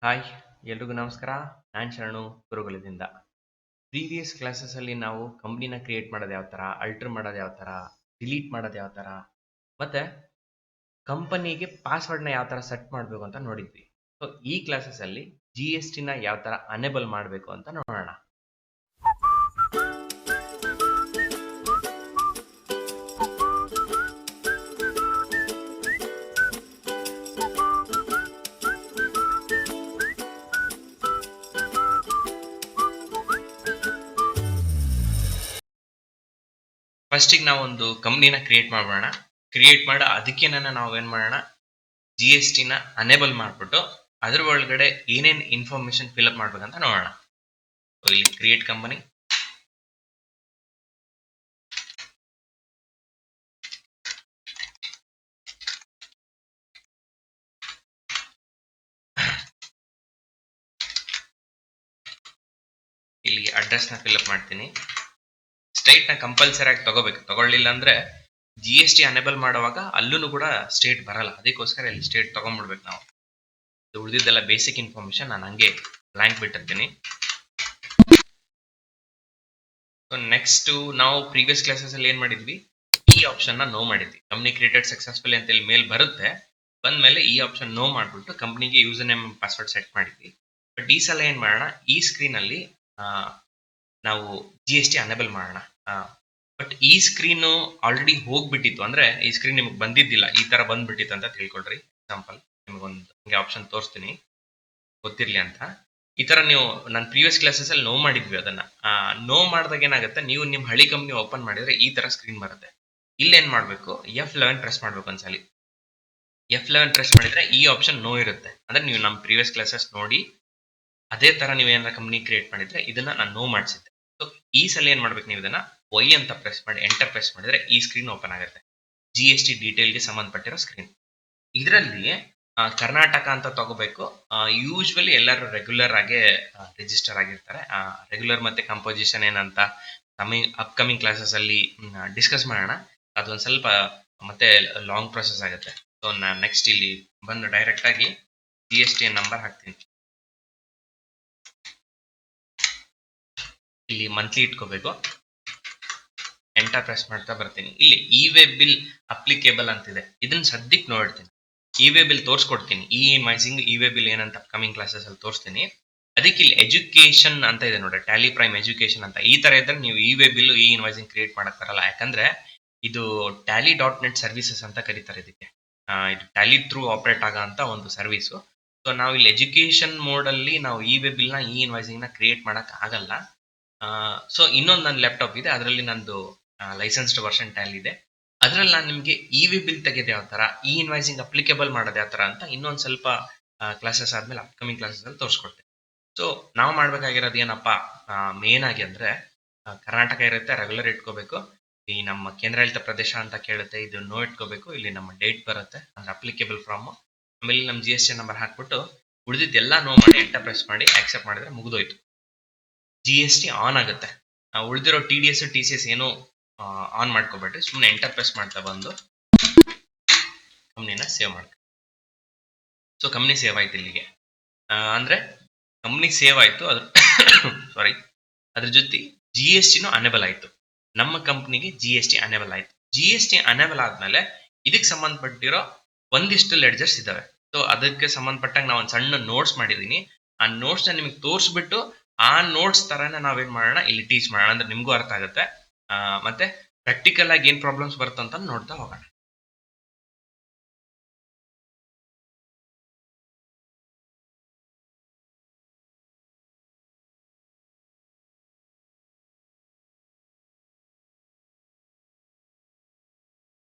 Hi, ಎಲ್ರಿಗೂ ನಮಸ್ಕಾರ. ನಾನು ಶರಣು ಗುರುಗುಲದಿಂದ. ಪ್ರೀವಿಯಸ್ ಕ್ಲಾಸಸ್ಸಲ್ಲಿ ನಾವು ಕಂಪ್ನಿನ ಕ್ರಿಯೇಟ್ ಮಾಡೋದು ಯಾವ ಥರ, ಅಲ್ಟರ್ ಮಾಡೋದು ಯಾವ ಥರ, ಡಿಲೀಟ್ ಮಾಡೋದು ಯಾವ ಥರ, ಮತ್ತು ಕಂಪನಿಗೆ ಪಾಸ್ವರ್ಡ್ನ ಯಾವ ಥರ ಸೆಟ್ ಮಾಡಬೇಕು ಅಂತ ನೋಡಿದ್ವಿ. ಸೊ ಈ ಕ್ಲಾಸಸ್ಸಲ್ಲಿ GSTನ ಯಾವ ಥರ ಅನೇಬಲ್ ಮಾಡಬೇಕು ಅಂತ ನೋಡೋಣ. ಫಸ್ಟಿಗೆ ನಾವೊಂದು ಕಂಪ್ನಿನ ಕ್ರಿಯೇಟ್ ಮಾಡೋಣ. ಕ್ರಿಯೇಟ್ ಮಾಡಿ ಅದಕ್ಕೆ ನಾವು ಏನು ಮಾಡೋಣ, GSTನ ಅನೇಬಲ್ ಮಾಡಿಬಿಟ್ಟು ಅದ್ರ ಒಳಗಡೆ ಏನೇನು ಇನ್ಫಾರ್ಮೇಶನ್ ಫಿಲ್ಅಪ್ ಮಾಡ್ಬೇಕಂತ ನೋಡೋಣ. ಇಲ್ಲಿ ಕ್ರಿಯೇಟ್ ಕಂಪನಿ, ಇಲ್ಲಿ ಅಡ್ರೆಸ್ನ ಫಿಲ್ಅಪ್ ಮಾಡ್ತೀನಿ. ಸ್ಟೇಟ್ನ ಕಂಪಲ್ಸರಿ ಆಗಿ ತಗೋಬೇಕು, ತಗೊಳ್ಳಿಲ್ಲ ಅಂದ್ರೆ GST ಅನೇಬಲ್ ಮಾಡುವಾಗ ಅಲ್ಲೂ ಕೂಡ ಸ್ಟೇಟ್ ಬರಲ್ಲ. ಅದಕ್ಕೋಸ್ಕರ ಇಲ್ಲಿ ಸ್ಟೇಟ್ ತಗೊಂಡ್ಬಿಡ್ಬೇಕು ನಾವು. ಉಳಿದಿದ್ದೆಲ್ಲ ಬೇಸಿಕ್ ಇನ್ಫಾರ್ಮೇಶನ್ ನಾನು ಹಂಗೆ ಬ್ಲಾಂಕ್ ಬಿಟ್ಟಿರ್ತೀನಿ. ಸೊ ನೆಕ್ಸ್ಟ್ ನಾವು ಪ್ರೀವಿಯಸ್ ಕ್ಲಾಸಸ್ ಅಲ್ಲಿ ಏನ್ ಮಾಡಿದ್ವಿ, ಈ ಆಪ್ಷನ್ ನ ನೋ ಮಾಡಿದ್ವಿ. ಕಂಪ್ನಿ ಕ್ರಿಯೇಟೆಡ್ ಸಕ್ಸಸ್ಫುಲ್ ಅಂತ ಇಲ್ಲಿ ಮೇಲ್ ಬರುತ್ತೆ, ಬಂದ್ಮೇಲೆ ಈ ಆಪ್ಷನ್ ನೋ ಮಾಡ್ಬಿಟ್ಟು ಕಂಪ್ನಿಗೆ ಯೂಸರ್ ನೇಮ್ ಪಾಸ್ವರ್ಡ್ ಸೆಟ್ ಮಾಡಿದ್ವಿ. ಬಟ್ ಈ ಸಲ ಏನ್ ಮಾಡೋಣ, ಈ ಸ್ಕ್ರೀನ್ ಅಲ್ಲಿ ನಾವು GST ಅನೇಬಲ್ ಮಾಡೋಣ. ಬಟ್ ಈ ಸ್ಕ್ರೀನ್ ಆಲ್ರೆಡಿ ಹೋಗ್ಬಿಟ್ಟಿತ್ತು, ಅಂದ್ರೆ ಈ ಸ್ಕ್ರೀನ್ ನಿಮ್ಗೆ ಬಂದಿದ್ದಿಲ್ಲ, ಈ ತರ ಬಂದ್ಬಿಟ್ಟಿತ್ತು ಅಂತ ತಿಳ್ಕೊಳ್ರಿ. ಎಕ್ಸಾಂಪಲ್ ನಿಮ್ಗೊಂದು ಆಪ್ಷನ್ ತೋರಿಸ್ತೀನಿ ಗೊತ್ತಿರ್ಲಿ ಅಂತ. ಈ ತರ ನೀವು ನಾನು ಪ್ರೀವಿಯಸ್ ಕ್ಲಾಸಸ್ ಅಲ್ಲಿ ನೋ ಮಾಡಿದ್ವಿ. ಅದನ್ನ ನೋ ಮಾಡಿದಾಗ ಏನಾಗುತ್ತೆ, ನೀವು ನಿಮ್ಮ ಹಳಿ ಕಂಪ್ನಿ ಓಪನ್ ಮಾಡಿದ್ರೆ ಈ ತರ ಸ್ಕ್ರೀನ್ ಬರುತ್ತೆ. ಇಲ್ಲೇನ್ ಮಾಡ್ಬೇಕು, F11 ಪ್ರೆಸ್ ಮಾಡ್ಬೇಕು ಒಂದ್ಸಲಿ. F11 ಪ್ರೆಸ್ ಮಾಡಿದ್ರೆ ಈ ಆಪ್ಷನ್ ನೋ ಇರುತ್ತೆ. ಅಂದ್ರೆ ನೀವು ನಮ್ಮ ಪ್ರೀವಿಯಸ್ ಕ್ಲಾಸಸ್ ನೋಡಿ ಅದೇ ತರ ನೀವು ಏನಾರ ಕಂಪ್ನಿ ಕ್ರಿಯೇಟ್ ಮಾಡಿದ್ರೆ ಇದನ್ನ ನಾನು ನೋ ಮಾಡಿಸಿದ್ದೆ. ಸೊ ಈ ಸಲ ಏನ್ ಮಾಡ್ಬೇಕು, ನೀವು ಇದನ್ನ Y ಅಂತ ಪ್ರೆಸ್ ಮಾಡಿ ಎಂಟರ್ ಪ್ರೆಸ್ ಮಾಡಿದ್ರೆ ಈ ಸ್ಕ್ರೀನ್ ಓಪನ್ ಆಗುತ್ತೆ. GST ಡೀಟೇಲ್ಗೆ ಸಂಬಂಧಪಟ್ಟಿರೋ ಸ್ಕ್ರೀನ್. ಇದರಲ್ಲಿ ಕರ್ನಾಟಕ ಅಂತ ತಗೋಬೇಕು. ಯೂಶ್ವಲಿ ಎಲ್ಲರೂ ರೆಗ್ಯುಲರ್ ಆಗಿ ರಿಜಿಸ್ಟರ್ ಆಗಿರ್ತಾರೆ. ರೆಗ್ಯುಲರ್ ಮತ್ತೆ ಕಂಪೋಸಿಷನ್ ಏನಂತ ಅಪ್ಕಮಿಂಗ್ ಕ್ಲಾಸಸ್ ಅಲ್ಲಿ ಡಿಸ್ಕಸ್ ಮಾಡೋಣ. ಅದೊಂದು ಸ್ವಲ್ಪ ಮತ್ತೆ ಲಾಂಗ್ ಪ್ರೊಸೆಸ್ ಆಗುತ್ತೆ. ಸೊ ನಾನು ನೆಕ್ಸ್ಟ್ ಇಲ್ಲಿ ಬಂದು ಡೈರೆಕ್ಟ್ ಆಗಿ GST ನಂಬರ್ ಹಾಕ್ತೀನಿ. ಇಲ್ಲಿ ಮಂತ್ಲಿ ಇಟ್ಕೋಬೇಕು, ಎಂಟರ್ ಪ್ರೆಸ್ ಮಾಡ್ತಾ ಬರ್ತೀನಿ. ಇಲ್ಲಿ ಇ-ವೇ ಬಿಲ್ ಅಪ್ಲಿಕೇಬಲ್ ಅಂತಿದೆ, ಇದನ್ನ ಸದ್ಯಕ್ಕೆ ನೋಡ್ತೀನಿ. ಇ-ವೇ ಬಿಲ್ ತೋರಿಸ್ಕೊಡ್ತೀನಿ, ಇನ್ವಾಯ್ಸಿಂಗ್ ಇ-ವೇ ಬಿಲ್ ಏನಂತ ಅಪ್ಕಮಿಂಗ್ ಕ್ಲಾಸಸ್ ಅಲ್ಲಿ ತೋರಿಸ್ತೀನಿ. ಅದಕ್ಕೆ ಇಲ್ಲಿ ಎಜುಕೇಶನ್ ಅಂತ ಇದೆ ನೋಡಿ, ಟ್ಯಾಲಿ ಪ್ರೈಮ್ ಎಜುಕೇಶನ್ ಅಂತ. ಈ ತರ ಇದ್ರೆ ನೀವು ಇ-ವೇ ಬಿಲ್ ಇನ್ವಾಯ್ಸಿಂಗ್ ಕ್ರಿಯೇಟ್ ಮಾಡಕ್ ಬರಲ್ಲ. ಯಾಕಂದ್ರೆ ಇದು tally.net ಸರ್ವಿಸಸ್ ಅಂತ ಕರೀತಾರೆ ಇದಕ್ಕೆ. ಇದು ಟ್ಯಾಲಿ ಥ್ರೂ ಆಪರೇಟ್ ಆಗೋ ಅಂತ ಒಂದು ಸರ್ವಿಸು. ಸೊ ನಾವು ಇಲ್ಲಿ ಎಜುಕೇಶನ್ ಮೋಡ್ ಅಲ್ಲಿ ನಾವು ಇ-ವೇ ಬಿಲ್ ನ ಇನ್ವಾಯ್ಸಿಂಗ್ ನ ಕ್ರಿಯೇಟ್ ಮಾಡಕ್ ಆಗಲ್ಲ. ಸೊ ಇನ್ನೊಂದು ನನ್ನ ಲ್ಯಾಪ್ಟಾಪ್ ಇದೆ, ಅದರಲ್ಲಿ ನಂದು ಲೈಸೆನ್ಸ್ಡ್ ವರ್ಷನ್ ಟ್ಯಾಲಿ ಇದೆ. ಅದ್ರಲ್ಲಿ ನಾನು ನಿಮಗೆ ಇ-ವೇ ಬಿಲ್ ತೆಗೆದು ಯಾವ ತರ, ಇನ್ವಾಯ್ಸಿಂಗ್ ಅಪ್ಲಿಕೇಬಲ್ ಮಾಡೋದು ಯಾವ ತರ ಅಂತ ಇನ್ನೊಂದು ಸ್ವಲ್ಪ ಕ್ಲಾಸಸ್ ಆದ್ಮೇಲೆ ಅಪ್ಕಮಿಂಗ್ ಕ್ಲಾಸಸ್ ಅಲ್ಲಿ ತೋರಿಸ್ಕೊಡ್ತೇನೆ. ಸೊ ನಾವು ಮಾಡ್ಬೇಕಾಗಿರೋದು ಏನಪ್ಪಾ, ಮೇನ್ ಆಗಿ ಅಂದ್ರೆ ಕರ್ನಾಟಕ ಇರುತ್ತೆ, ರೆಗ್ಯುಲರ್ ಇಟ್ಕೋಬೇಕು. ಈ ನಮ್ಮ ಕೇಂದ್ರಾಡಳಿತ ಪ್ರದೇಶ ಅಂತ ಕೇಳುತ್ತೆ, ಇದು ನೋ ಇಟ್ಕೋಬೇಕು. ಇಲ್ಲಿ ನಮ್ಮ ಡೇಟ್ ಬರುತ್ತೆ ಅಂದ್ರೆ ಅಪ್ಲಿಕೇಬಲ್ ಫ್ರಾಮ್. ಆಮೇಲೆ ನಮ್ಮ GST ನಂಬರ್ ಹಾಕ್ಬಿಟ್ಟು ಉಳಿದಿದ್ದೆಲ್ಲ ನೋ ಮಾಡಿ ಎಂಟರ್ ಪ್ರೆಸ್ ಮಾಡಿ ಆಕ್ಸೆಪ್ಟ್ ಮಾಡಿದ್ರೆ ಮುಗಿದೋಯ್ತು. GST ಆನ್ ಆಗುತ್ತೆ. ಉಳಿದಿರೋ TDS TCS ಏನು ಆನ್ ಮಾಡ್ಕೋಬೇಡ್ರಿ, ಸುಮ್ಮನೆ ಎಂಟರ್ ಪ್ರೆಸ್ ಮಾಡ್ತಾ ಬಂದು ಕಂಪ್ನಿನ ಸೇವ್ ಮಾಡ್ಕೊ. ಸೊ ಕಂಪ್ನಿ ಸೇವ್ ಆಯ್ತು ಇಲ್ಲಿಗೆ. ಅಂದ್ರೆ ಕಂಪ್ನಿ ಸೇವ್ ಆಯ್ತು, ಅದ್ರ ಸಾರಿ ಅದ್ರ ಜೊತೆ GSTನೂ ಅನೇಬಲ್ ಆಯ್ತು. ನಮ್ಮ ಕಂಪ್ನಿಗೆ GST ಅನೇಬಲ್ ಆಯ್ತು. GST ಅನೇಬಲ್ ಆದ್ಮೇಲೆ ಇದಕ್ಕೆ ಸಂಬಂಧಪಟ್ಟಿರೋ ಒಂದಿಷ್ಟು ಲೆಡ್ಜರ್ಸ್ ಇದಾವೆ. ಸೊ ಅದಕ್ಕೆ ಸಂಬಂಧಪಟ್ಟಾಗ ನಾವು ಒಂದು ಸಣ್ಣ ನೋಟ್ಸ್ ಮಾಡಿದೀನಿ. ಆ ನೋಟ್ಸ್ ನ ನಿಮಗೆ ತೋರಿಸ್ಬಿಟ್ಟು ಆ ನೋಟ್ಸ್ ತರನೇ ನಾವೇನ್ ಮಾಡೋಣ, ಇಲ್ಲಿ ಟೀಚ್ ಮಾಡೋಣ, ಅಂದ್ರೆ ನಿಮ್ಗೂ ಅರ್ಥ ಆಗುತ್ತೆ. ಮತ್ತೆ ಪ್ರಾಕ್ಟಿಕಲ್ ಆಗಿ ಏನ್ ಪ್ರಾಬ್ಲಮ್ಸ್ ಬರುತ್ತೆ ಅಂತ ನೋಡ್ತಾ ಹೋಗೋಣ.